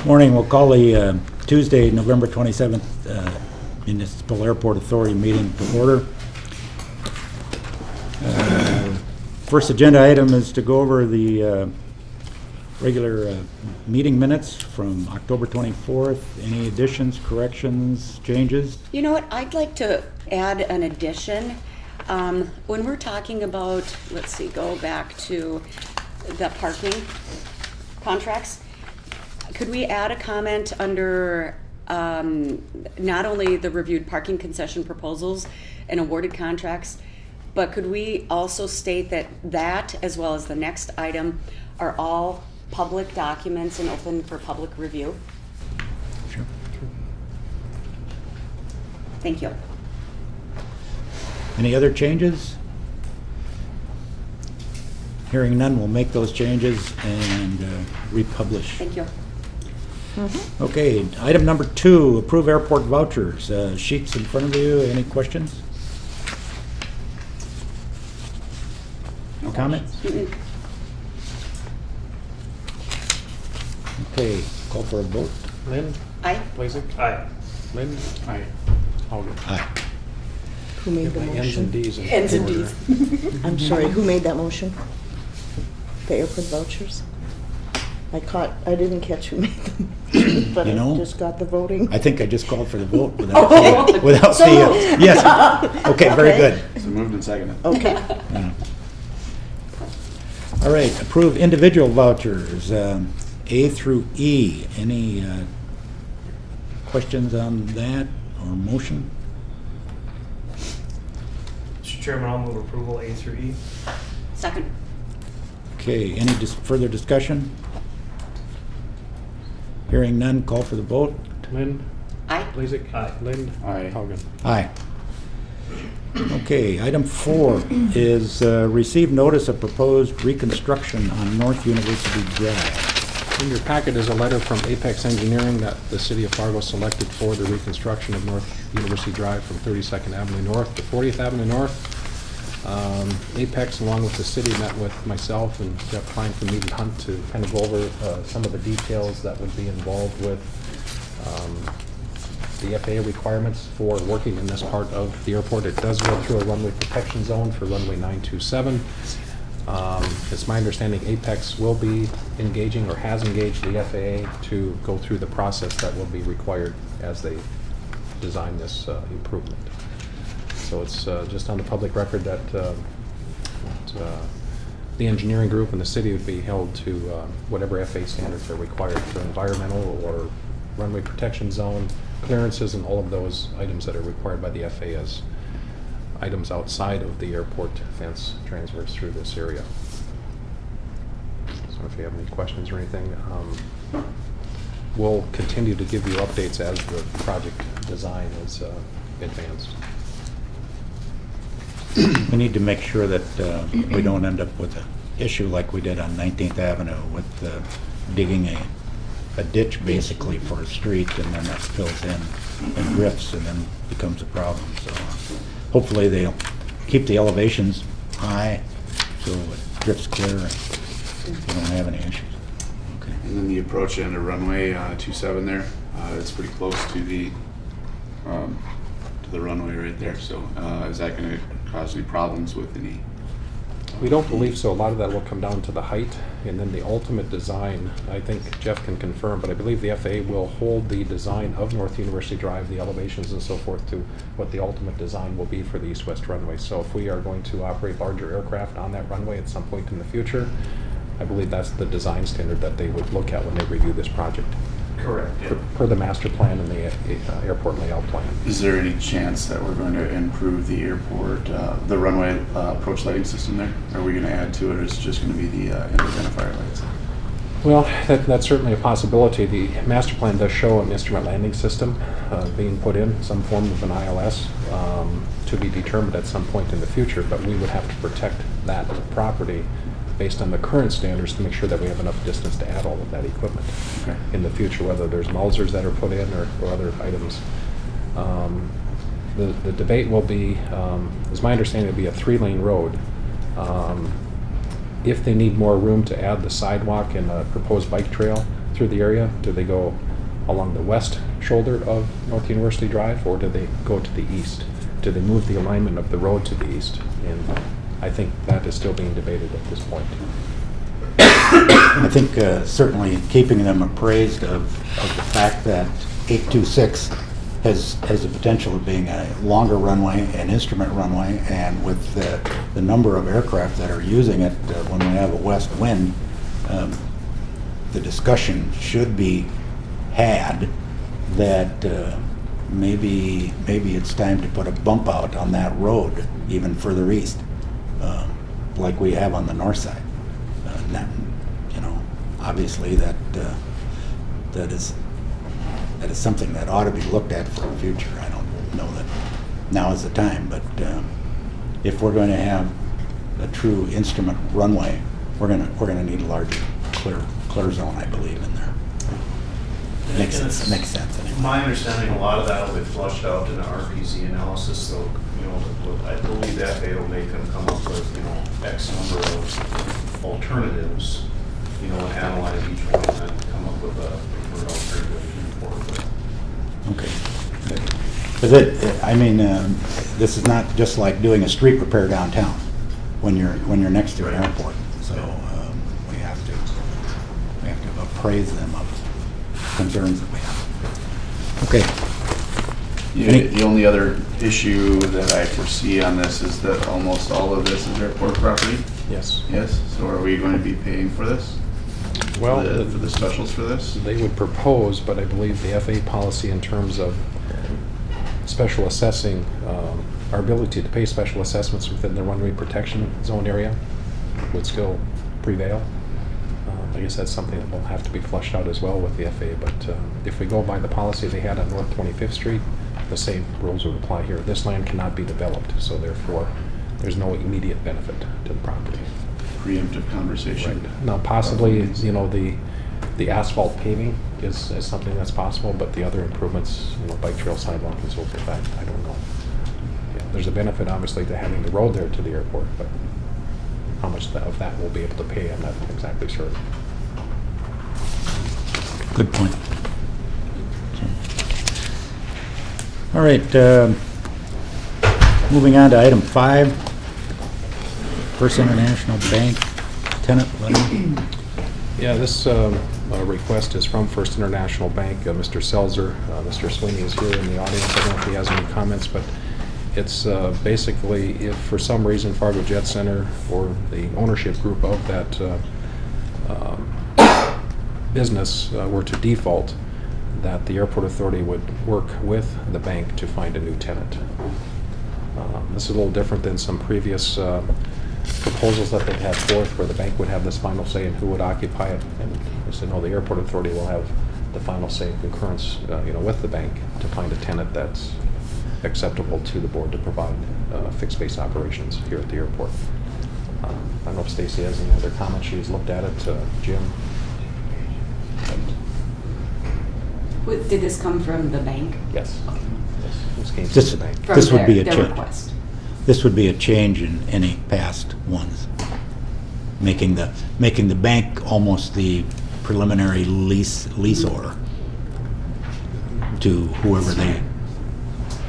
Morning. We'll call the Tuesday, November 27th Municipal Airport Authority meeting to order. First agenda item is to go over the regular meeting minutes from October 24th. Any additions, corrections, changes? You know what, I'd like to add an addition. When we're talking about, let's see, go back to the parking contracts, could we add a comment under not only the reviewed parking concession proposals and awarded contracts, but could we also state that as well as the next item are all public documents and open for public review? Sure. Thank you. Any other changes? Hearing none, we'll make those changes and republish. Thank you. Okay, item number 2, approve airport vouchers. Sheets in front of you. Any questions? No comments? Okay, call for a vote. Lynn? Aye. Blazik? Aye. Lynn? Aye. Hogan? Aye. Who made the Get my N's and motion? D's in N's and order. D's. I'm sorry, who made that motion? The airport vouchers? I didn't catch who made them, but You know, I just got the voting. I think I just called for the vote Okay. without So seeing. moved. Yes. Okay, very Okay. good. So moved and seconded. Okay. Yeah. All right, approve individual vouchers, A through E. Any questions on that or motion? Mr. Chairman, I'll move approval A through E. Second. Okay, any further discussion? Hearing none, call for the vote. Lynn? Aye. Blazik? Aye. Lynn? Aye. Hogan? Aye. Okay, item 4 is receive notice of proposed reconstruction on North University Drive. In your packet is a letter from Apex Engineering that the City of Fargo selected for the reconstruction of North University Drive from 32nd Avenue North to 40th Avenue North. Apex, along with the city, met with myself and Jeff Klein from Mead and Hunt to kind of go over some of the details that would be involved with the FAA requirements for working in this part of the airport. It does go through a runway protection zone for runway 927. It's my understanding Apex will be engaging or has engaged the FAA to go through the process that will be required as they design this improvement. So it's just on the public record that the engineering group and the city would be held to whatever FAA standards are required for environmental or runway protection zone clearances and all of those items that are required by the FAA as items outside of the airport fence transverse through this area. So if you have any questions or anything, we'll continue to give you updates as the project design is advanced. We need to make sure that we don't end up with an issue like we did on 19th Avenue with digging a ditch basically for a street, and then that spills in and drifts and then becomes a problem. So hopefully they'll keep the elevations high so it drifts clear and we don't have any issues. Okay. And then the approach end of runway 27 there, it's pretty close to the runway right there. So is that going to cause any problems with any? We don't believe so. A lot of that will come down to the height, and then the ultimate design, I think Jeff can confirm, but I believe the FAA will hold the design of North University Drive, the elevations and so forth, to what the ultimate design will be for the east-west runway. So if we are going to operate larger aircraft on that runway at some point in the future, I believe that's the design standard that they would look at when they review this project. Correct. Yeah. Per the master plan and the airport layout plan. Is there any chance that we're going to improve the airport, the runway approach lighting system there? Are we going to add to it, or is it just going to be the identifier lights? Well, that's certainly a possibility. The master plan does show an instrument landing system being put in, some form of an ILS, to be determined at some point in the future, but we would have to protect that property based on the current standards to make sure that we have enough distance to add all of that equipment in the future, whether there's Mausers that are put in or other items. The debate will be, as my understanding, it'll be a 3-lane road. if they need more room to add the sidewalk and a proposed bike trail through the area, do they go along the west shoulder of North University Drive, or do they go to the east? Do they move the alignment of the road to the east? And I think that is still being debated at this point. I think certainly keeping them appraised of the fact that 826 has the potential of being a longer runway, an instrument runway, and with the number of aircraft that are using it when we have a west wind, the discussion should be had that maybe it's time to put a bump out on that road even further east, like we have on the north side. Obviously that is something that ought to be looked at for the future. I don't know that now is the time, but if we're going to have a true instrument runway, we're going to need a larger clear zone, I believe, in there. Makes sense. Anyway. My understanding, a lot of that will be flushed out in the RPZ analysis, so, I believe the FAA will make them come up with, X number of alternatives, and analyze each one and then come up with a preferred alternative report. Okay. Because this is not just like doing a street repair downtown when you're next to an airport. So we have to appraise them of concerns that we have. Okay. The only other issue that I foresee on this is that almost all of this is airport property. Yes. Yes. So are we going to be paying for this? Well, For the specials for this? they would propose, but I believe the FAA policy in terms of special assessing, our ability to pay special assessments within the runway protection zone area would still prevail. I guess that's something that will have to be flushed out as well with the FAA, but if we go by the policy they had on North 25th Street, the same rules would apply here. This land cannot be developed, so therefore there's no immediate benefit to the property. Preemptive conversation. Right. Now, possibly, the asphalt paving is something that's possible, but the other improvements, bike trail, sidewalk, and so forth, I don't know. Yeah, there's a benefit, obviously, to having the road there to the airport, but how much of that we'll be able to pay, I'm not exactly sure. Good point. All right. Moving on to item 5. First International Bank tenant letter. Yeah, this request is from First International Bank. Mr. Selzer, Mr. Sweeney is here in the audience. I don't know if he has any comments, but it's basically if for some reason Fargo Jet Center or the ownership group of that business were to default, that the airport authority would work with the bank to find a new tenant. This is a little different than some previous proposals that they've had forth where the bank would have this final say in who would occupy it. And they said, no, the airport authority will have the final say in concurrence with the bank to find a tenant that's acceptable to the board to provide fixed base operations here at the airport. I don't know if Stacy has any other comments. She's looked at it. Jim? Did this come from the bank? Yes. Yes. This came from This the bank. From would be a their change. request? This would be a change in any past ones, making the bank almost the preliminary leaseor to whoever they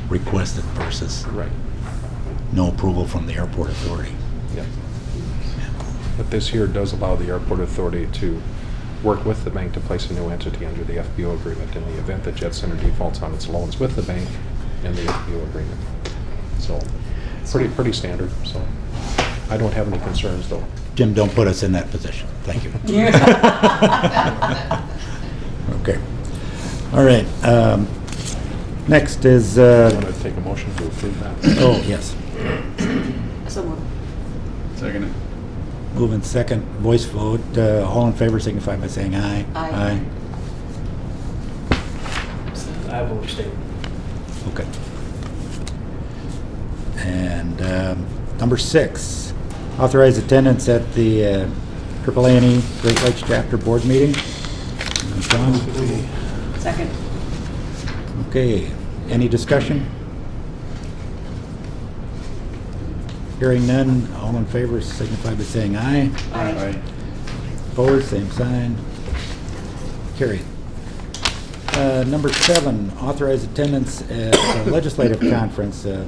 requested versus Right. no approval from the airport authority. Yep. But this here does allow the airport authority to work with the bank to place a new entity under the FBO agreement in the event that Jet Center defaults on its loans with the bank and the FBO agreement. So pretty standard. So I don't have any concerns though. Jim, don't put us in that position. Thank you. Okay. All right. Next is, I want to take a motion to approve that. oh, yes. So moved. Second. Moving second, voice vote. All in favor signify by saying aye. Aye. I will abstain. Okay. And number 6, authorize attendance at the AAA&E Great Lakes Chapter Board meeting. John? Second. Okay, any discussion? Hearing none, all in favor signify by saying aye. Aye. Opposed, same sign. Carried. Number 7, authorize attendance at the legislative conference of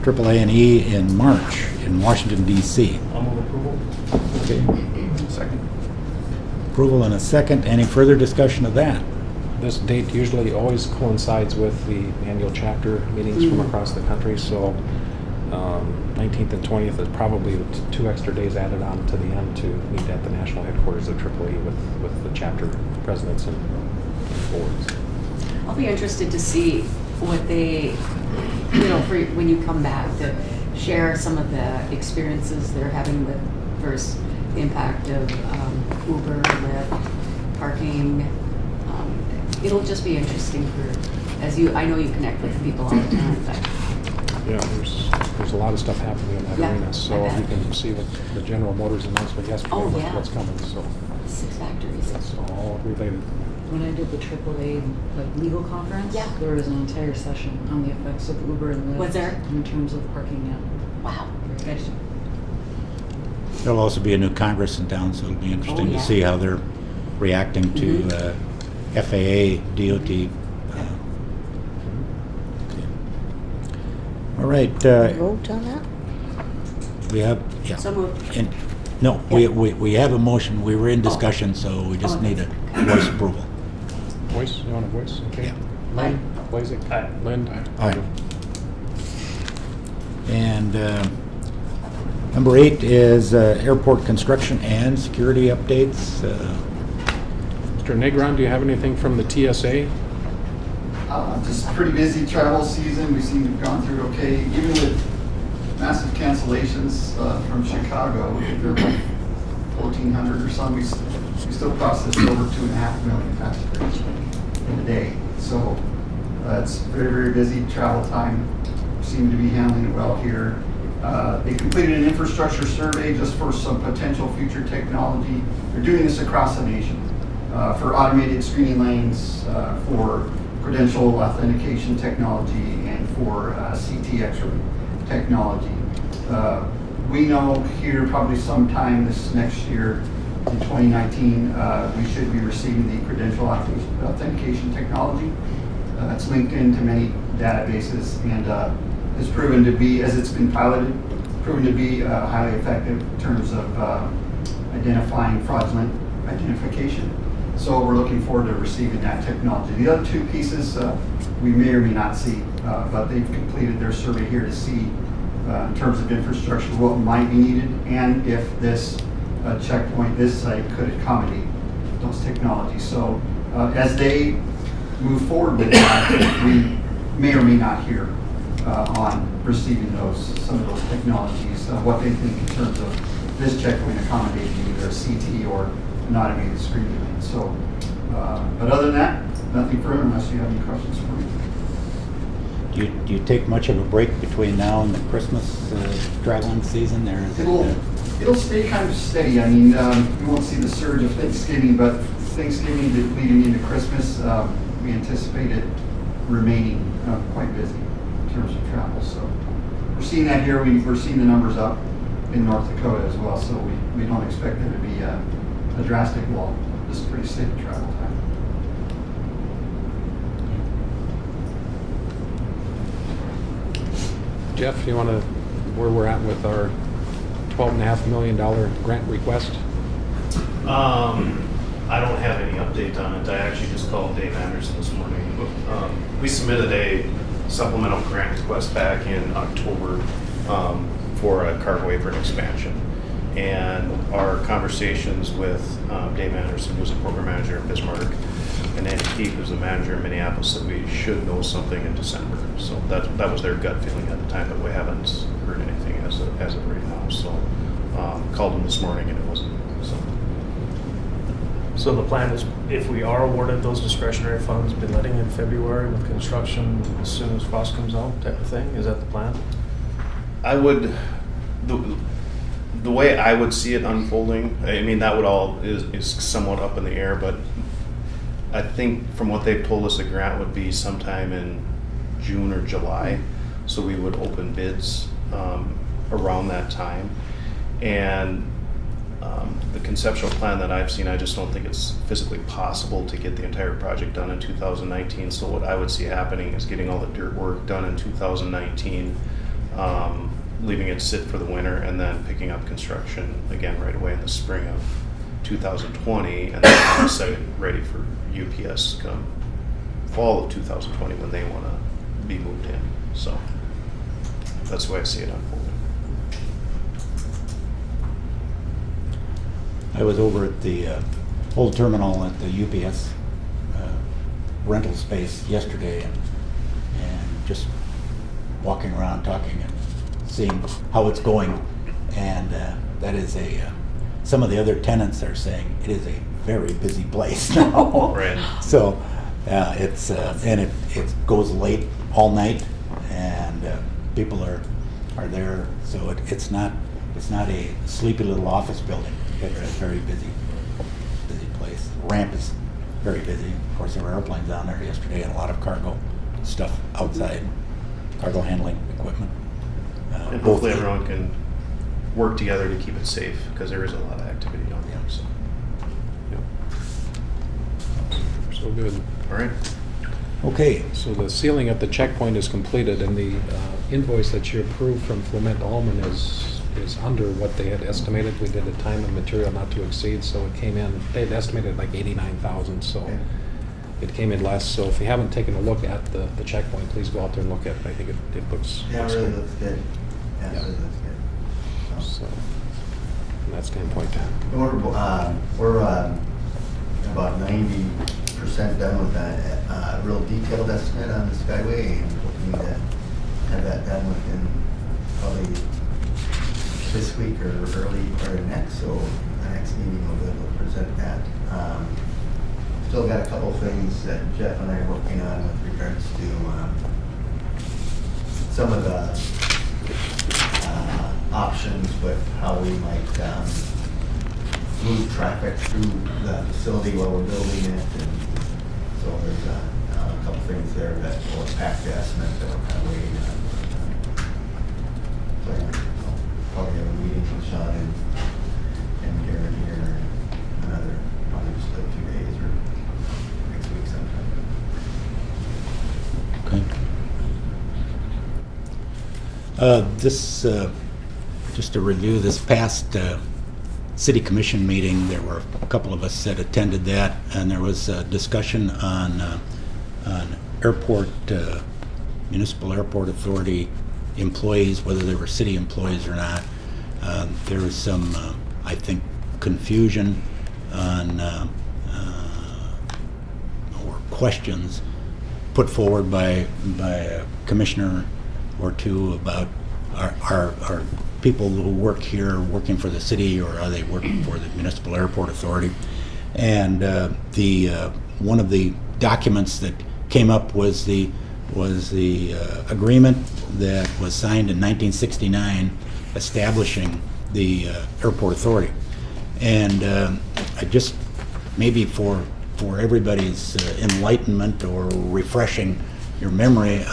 AAA&E in March in Washington, D.C. I'll move approval. Okay. Second. Approval and a second. Any further discussion of that? This date usually always coincides with the annual chapter meetings from across the country, so 19th and 20th is probably 2 extra days added on to the end to meet at the national headquarters of AAA with the chapter presidents and boards. I'll be interested to see what they, for when you come back, to share some of the experiences they're having with versus the impact of Uber, Lyft, parking. It'll just be interesting I know you connect with people all the time, but Yeah, there's a lot of stuff happening in that Yeah, arena, so I bet. you can see what the General Motors announcement yesterday, Oh, yeah. what's coming, so 6 factories. it's all related. When I did the AAA legal conference, Yeah. there was an entire session on the effects of Uber and Lyft. Was there? In terms of parking, yeah. Wow. Good. There'll also be a new Congress in town, so it'll be interesting Oh, to yeah. see how they're reacting to FAA, DOT. Okay. All right, Vote on that? we have, yeah. So moved. And, no, we have a motion. We were in discussion, so we just Oh, need a voice approval. Voice, you want a voice? Okay. Yeah. Lynn, Blazik? Aye. Lynn? Aye. And number 8 is airport construction and security updates. Mr. Negron, do you have anything from the TSA? Just pretty busy travel season. We seem to have gone through it okay, even with massive cancellations from Chicago. They're like 1,400 or something. We still processed over 2.5 million passengers in a day. So it's very, very busy travel time. Seem to be handling it well here. They completed an infrastructure survey just for some potential future technology. They're doing this across the nation for automated screening lanes, for credential authentication technology, and for CT X-ray technology. We know here probably sometime this next year in 2019, we should be receiving the credential authentication technology. It's linked into many databases and has proven to be, as it's been piloted, proven to be highly effective in terms of identifying fraudulent identification. So we're looking forward to receiving that technology. The other 2 pieces we may or may not see, but they've completed their survey here to see in terms of infrastructure what might be needed and if this checkpoint, this site could accommodate those technologies. So as they move forward with that, we may or may not hear on receiving some of those technologies, what they think in terms of this checkpoint accommodating either a CT or an automated screening lane. So, but other than that, nothing further unless you have any questions for me. Do you take much of a break between now and the Christmas traveling season there? It'll stay kind of steady. I mean, we won't see the surge of Thanksgiving, but Thanksgiving leading into Christmas, we anticipate it remaining quite busy in terms of travel. So we're seeing that here. We're seeing the numbers up in North Dakota as well. So we don't expect there to be a drastic lull. Just pretty steady travel time. Jeff, you want to, where we're at with our $12.5 million grant request? I don't have any update on it. I actually just called Dave Anderson this morning. We submitted a supplemental grant request back in October for a cargo apron expansion. And our conversations with Dave Anderson, who's a program manager in Bismarck, and Andy Keefe, who's the manager in Minneapolis, that we should know something in December. So that was their gut feeling at the time, but we haven't heard anything as of right now. So called them this morning and it wasn't. So the plan is, if we are awarded those discretionary funds, be letting in February with construction as soon as frost comes out type of thing? Is that the plan? I would, the way I would see it unfolding, I mean, that would all is somewhat up in the air, but I think from what they've told us, the grant would be sometime in June or July. So we would open bids around that time. And the conceptual plan that I've seen, I just don't think it's physically possible to get the entire project done in 2019. So what I would see happening is getting all the dirt work done in 2019, leaving it sit for the winter, and then picking up construction again right away in the spring of 2020, and then set it ready for UPS come fall of 2020 when they want to be moved in. So that's the way I see it unfolding. I was over at the old terminal at the UPS rental space yesterday, and just walking around talking and seeing how it's going. And that is some of the other tenants are saying it is a very busy place now. Right. So it's and it goes late all night, and people are there. So it's not a sleepy little office building. It's a very busy place. The ramp is very busy. Of course, there were airplanes down there yesterday and a lot of cargo stuff outside, cargo handling equipment. And hopefully everyone can work together to keep it safe, because there is a lot of activity down there. So, So good. all right. Okay. So the sealing at the checkpoint is completed, and the invoice that you approved from Flument Allman is under what they had estimated. We did a time and material not to exceed, so it came in, they had estimated like 89,000, so Okay. it came in less. So if you haven't taken a look at the checkpoint, please go out there and look at it. I think it looks Yeah, it looks really good. looks good. Yeah, it Yeah. really looks good. So from that standpoint, We're about 90% done with that real detailed estimate on the Skyway, and hoping to have that done within probably this week or early part of next. So the next meeting we'll be able to present that. Still got a couple things that Jeff and I are working on with regards to some of the options with how we might move traffic through the facility while we're building it. And so there's a couple things there that will impact the estimate that we're kind of waiting on. So I'll probably have a meeting with Sean and Garen here in another, probably just a few days or next week sometime. Okay. Just to review, this past city commission meeting, there were a couple of us that attended that, and there was a discussion on airport, municipal airport authority employees, whether they were city employees or not. There was some, I think, confusion on or questions put forward by a commissioner or two about are people who work here working for the city, or are they working for the municipal airport authority? And one of the documents that came up was the agreement that was signed in 1969 establishing the airport authority. And I just, maybe for everybody's enlightenment or refreshing your memory,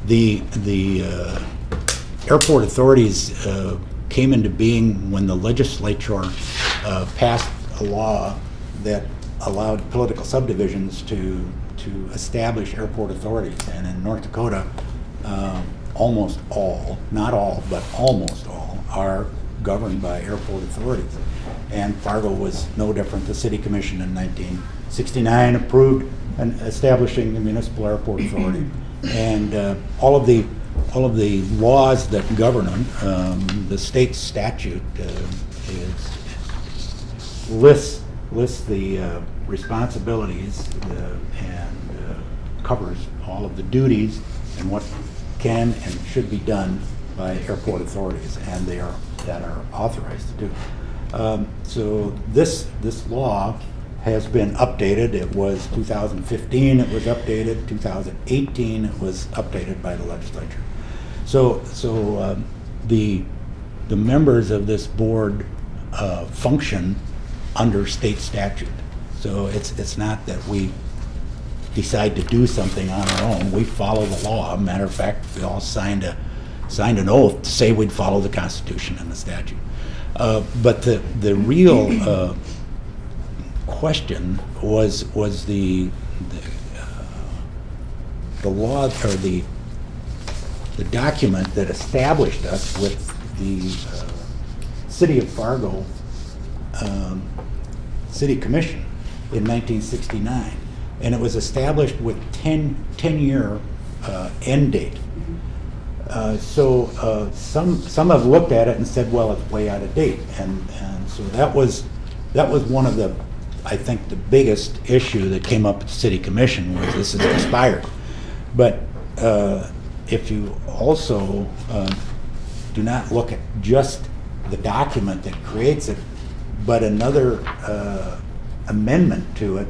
the airport authorities came into being when the legislature passed a law that allowed political subdivisions to establish airport authorities. And in North Dakota, almost all, not all, but almost all, are governed by airport authorities. And Fargo was no different. The city commission in 1969 approved establishing the municipal airport authority. And all of the laws that govern them, the state statute lists the responsibilities and covers all of the duties and what can and should be done by airport authorities, and that are authorized to do. So this law has been updated. It was 2015, it was updated. 2018, it was updated by the legislature. So the members of this board function under state statute. So it's not that we decide to do something on our own. We follow the law. Matter of fact, we all signed signed an oath to say we'd follow the Constitution and the statute. But the real question was the law, or the document that established us with the City of Fargo City Commission in 1969. And it was established with 10-year end date. So some have looked at it and said, well, it's way out of date. And so that was one of the, I think, the biggest issue that came up at the City Commission, was this is expired. But if you also do not look at just the document that creates it, but another amendment to it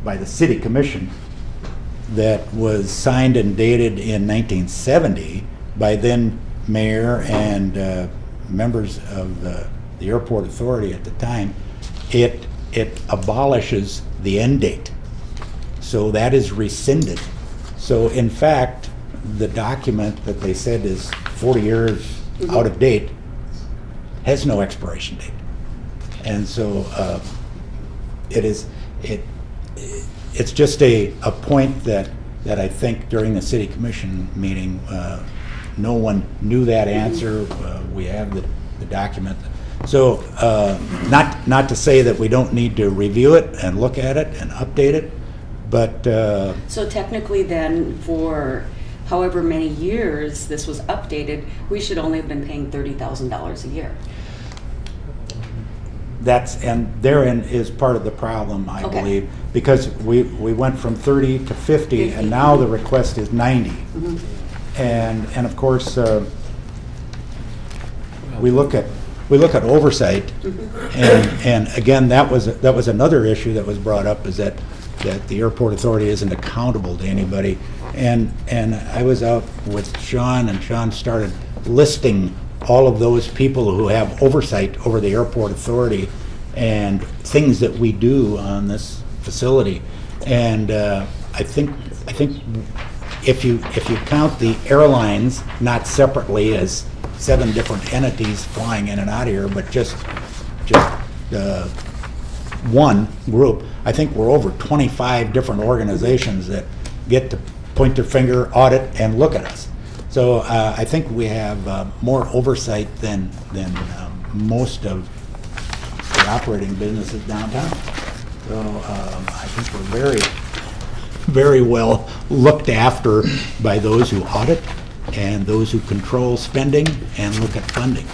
by the City Commission that was signed and dated in 1970 by then mayor and members of the airport authority at the time, it abolishes the end date. So that is rescinded. So in fact, the document that they said is 40 years out of date has no expiration date. And so it's just a point that I think during the City Commission meeting, no one knew that answer. We have the document. So not to say that we don't need to review it and look at it and update it, but So technically then, for however many years this was updated, we should only have been paying $30,000 a year. and therein is part of the problem, I Okay. believe, because we went from 30 to 50, and now the request is 90. And of course, we look at oversight, and again, that was another issue that was brought up, is that the airport authority isn't accountable to anybody. And I was out with Sean, and Sean started listing all of those people who have oversight over the airport authority and things that we do on this facility. And I think if you count the airlines not separately as 7 different entities flying in and out of here, but just one group, I think we're over 25 different organizations that get to point their finger, audit, and look at us. So I think we have more oversight than most of the operating businesses downtown. So I think we're very, very well looked after by those who audit and those who control spending and look at funding.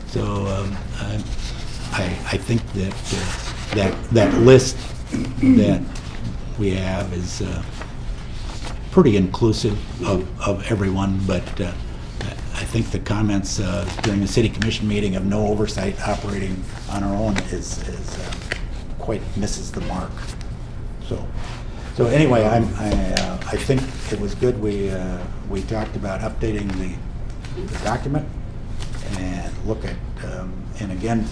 So I think that list that we have is pretty inclusive of everyone, but I think the comments during the City Commission meeting of no oversight operating on our own is quite misses the mark. So anyway, I think it was good we talked about updating the document and look at and again,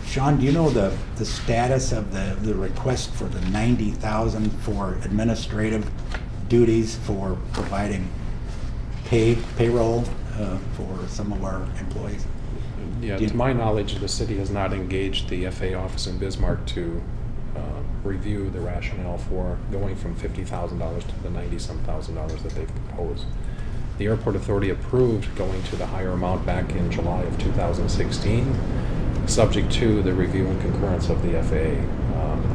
Sean, do you know the status of the request for the $90,000 for administrative duties for providing payroll for some of our employees? Yeah, to my knowledge, the city has not engaged the FAA office in Bismarck to review the rationale for going from $50,000 to the $90-some thousand that they proposed. The airport authority approved going to the higher amount back in July of 2016, subject to the review and concurrence of the FAA,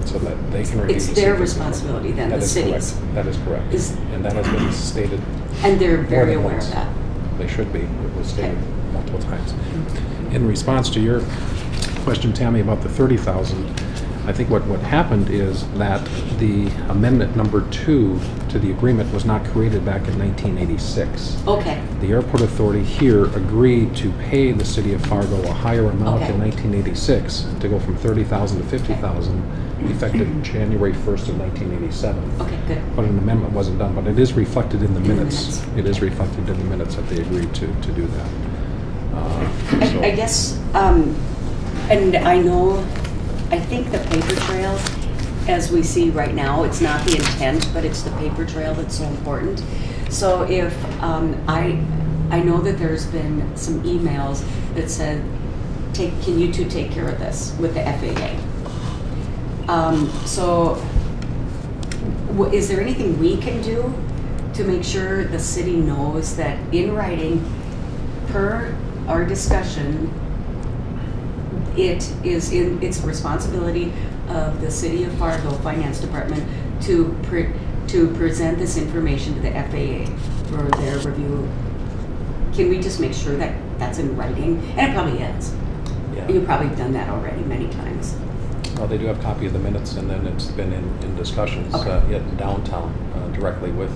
so that they can review. It's to their see if responsibility then, the city's. That is correct. And that has been stated. And they're very more than aware once. of that. They should be. It was stated Okay. multiple times. In response to your question, Tammy, about the 30,000, I think what happened is that the amendment number 2 to the agreement was not created back in 1986. Okay. The airport authority here agreed to pay the city of Fargo a higher amount Okay. in 1986 to go from 30,000 to 50,000, effective January 1st of 1987. Okay, good. But an amendment wasn't done, but it is reflected in the In the minutes. minutes. It is reflected in the minutes that they agreed to do that. So- I guess, and I think the paper trail, as we see right now, it's not the intent, but it's the paper trail that's so important. So if, I know that there's been some emails that said, can you two take care of this with the FAA? So is there anything we can do to make sure the city knows that in writing, per our discussion, it's responsibility of the City of Fargo Finance Department to present this information to the FAA for their review? Can we just make sure that that's in writing? And it probably is. Yeah. You've probably done that already many times. Well, they do have a copy of the minutes, and then it's been in discussions Okay. in downtown directly with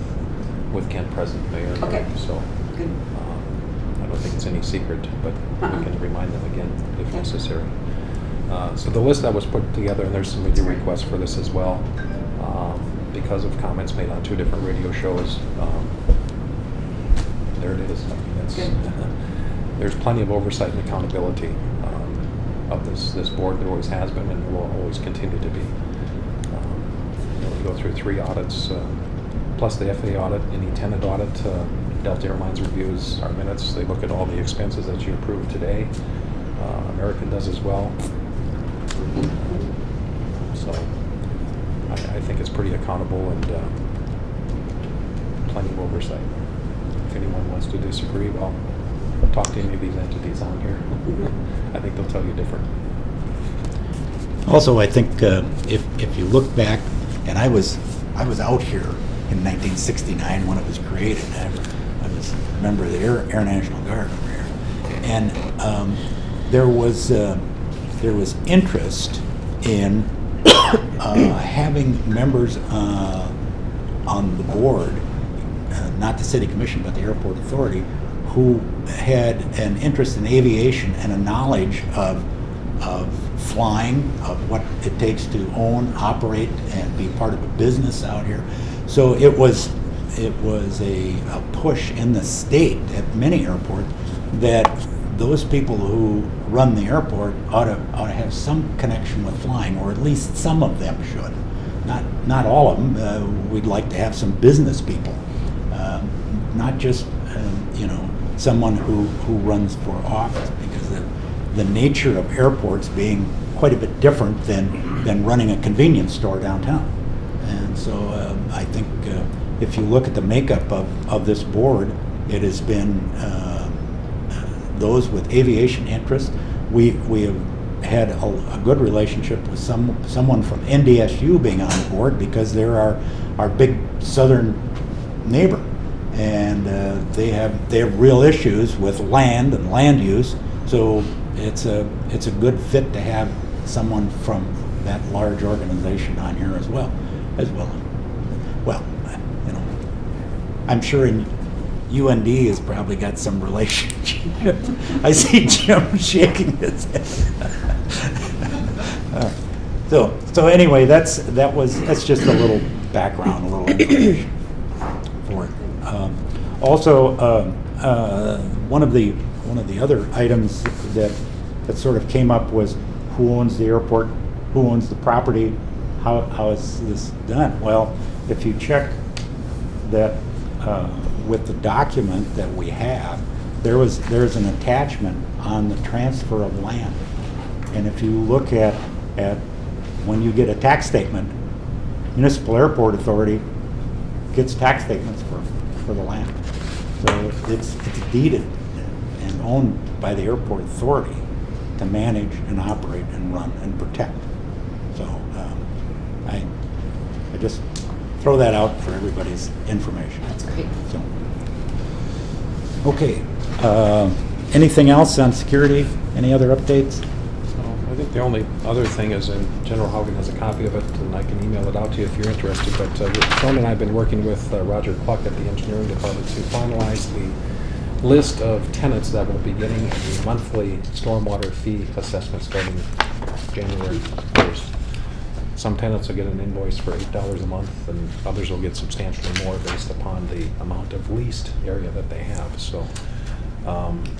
Kent President Mayor. Okay. So Good. I don't think it's any secret, but we can remind them again if Okay. necessary. So the list that was put together, and there's some media requests for this as well, because of comments made on 2 different radio shows. There it is. I mean, Good. there's plenty of oversight and accountability of this board. There always has been, and there will always continue to be. We go through 3 audits, plus the FAA audit, any tenant audit. Delta Airlines reviews our minutes. They look at all the expenses that you approved today. American does as well. So I think it's pretty accountable and plenty of oversight. If anyone wants to disagree, well, talk to any of these entities on here. I think they'll tell you different. Also, I think if you look back, and I was out here in 1969 when it was created. I was a member of the Air National Guard over here, and there was interest in having members on the board, not the city commission, but the airport authority, who had an interest in aviation and a knowledge of flying, of what it takes to own, operate, and be part of a business out here. So it was a push in the state at many airports that those people who run the airport ought to have some connection with flying, or at least some of them should. Not all of them. We'd like to have some business people, not just someone who runs for office, because the nature of airports being quite a bit different than running a convenience store downtown. And so I think if you look at the makeup of this board, it has been those with aviation interest. We have had a good relationship with someone from NDSU being on the board, because they're our big southern neighbor, and they have real issues with land and land use. So it's a good fit to have someone from that large organization on here as well. Well, I'm sure UND has probably got some relationship. I see Jim shaking his head. So anyway, that's just a little background, a little information for it. Also, one of the other items that sort of came up was who owns the airport, who owns the property, how is this done? Well, if you check that with the document that we have, there's an attachment on the transfer of land, and if you look at when you get a tax statement, Municipal Airport Authority gets tax statements for the land. So it's deeded and owned by the airport authority to manage and operate and run and protect. So I just throw that out for everybody's information. That's great. So, okay. Anything else on security? Any other updates? I think the only other thing is, and General Haugen has a copy of it, and I can email it out to you if you're interested, but Sean and I have been working with Roger Cluck at the engineering department to finalize the list of tenants that will be getting a monthly stormwater fee assessment starting January 1st. Some tenants will get an invoice for $8 a month, and others will get substantially more based upon the amount of leased area that they have. So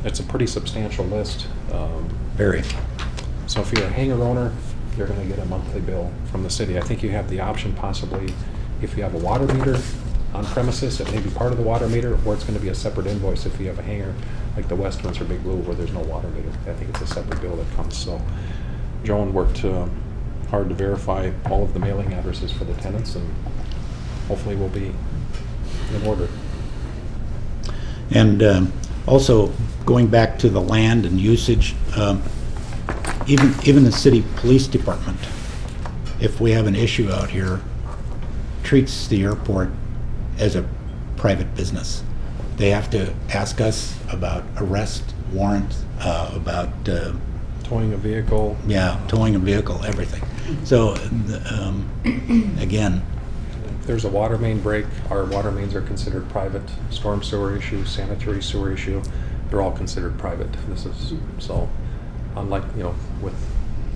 it's a pretty substantial list. Very. So if you're a hangar owner, you're going to get a monthly bill from the city. I think you have the option possibly, if you have a water meter, on premises, it may be part of the water meter, or it's gonna be a separate invoice if you have a hangar, like the Westminster Big Blue, where there's no water meter. I think it's a separate bill that comes, so. Joan worked hard to verify all of the mailing addresses for the tenants, and hopefully we'll be in order. And also, going back to the land and usage, even the city police department, if we have an issue out here, treats the airport as a private business. They have to ask us about arrest warrants, about Towing a vehicle. yeah, towing a vehicle, everything. So again, If there's a water main break, our water mains are considered private. Storm sewer issue, sanitary sewer issue, they're all considered private. This is, so, unlike, you know, with,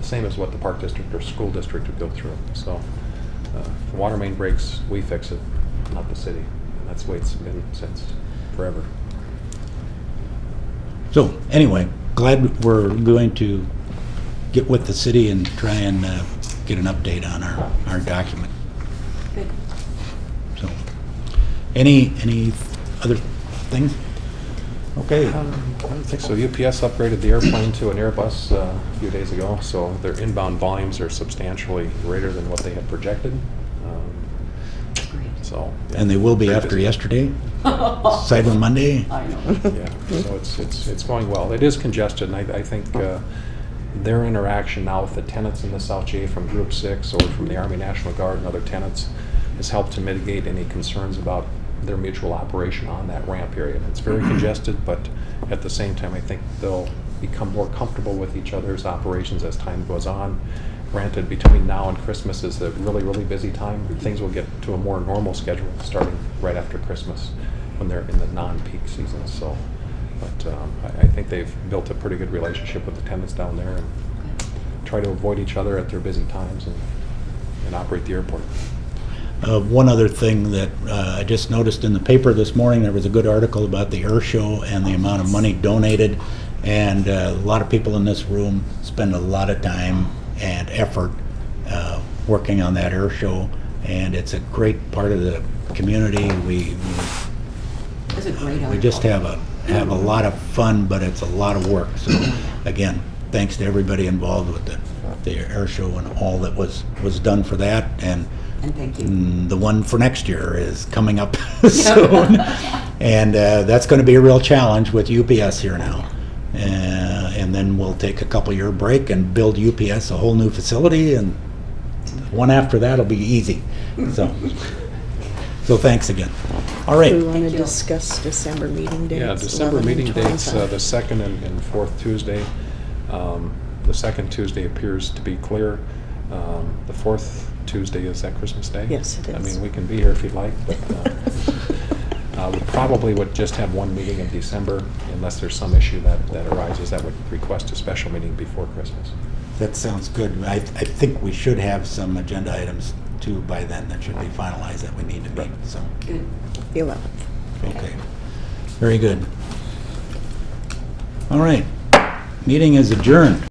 same as what the park district or school district would go through. So, if the water main breaks, we fix it, not the city. That's the way it's been since forever. so anyway, glad we're going to get with the city and try and get an update on our document. Good. So, any other things? Okay. I don't think so. UPS upgraded the airplane to an Airbus a few days ago, so their inbound volumes are substantially greater than what they had projected. Great. So. yeah, And they will be very after busy. yesterday, Cyber Monday. I know. Yeah, so it's going well. It is congested, and I think their interaction now with the tenants in the South J from Group 6 or from the Army National Guard and other tenants has helped to mitigate any concerns about their mutual operation on that ramp area. It's very congested, but at the same time, I think they'll become more comfortable with each other's operations as time goes on. Granted, between now and Christmas is a really, really busy time. Things will get to a more normal schedule starting right after Christmas when they're in the non-peak season. So, but I think they've built a pretty good relationship with the tenants down there and try to avoid each other at their busy times and operate the airport. One other thing that I just noticed in the paper this morning, there was a good article about the air show and the amount of money donated, and a lot of people in this room spend a lot of time and effort working on that air show, and it's a great part of the community. We It's a great article. just have a lot of fun, but it's a lot of work. So again, thanks to everybody involved with the air show and all that was done for that. And thank you. the one for next year is coming up soon, and that's going to be a real challenge with UPS here now. And then we'll take a couple-year break and build UPS a whole new facility, and one after that will be easy. So thanks again. All right. We want to Thank you. discuss December meeting dates. Yeah, December 11 and meeting dates, 25. the second and fourth Tuesday. The second Tuesday appears to be clear. The fourth Tuesday, is that Christmas Day? Yes, it I is. mean, we can be here if you'd like, but we probably would just have one meeting in December unless there's some issue that arises that would request a special meeting before Christmas. That sounds good. I think we should have some agenda items too by then that should be finalized that we need to meet. So, Good. The 11th. okay. Very good. All right. Meeting is adjourned.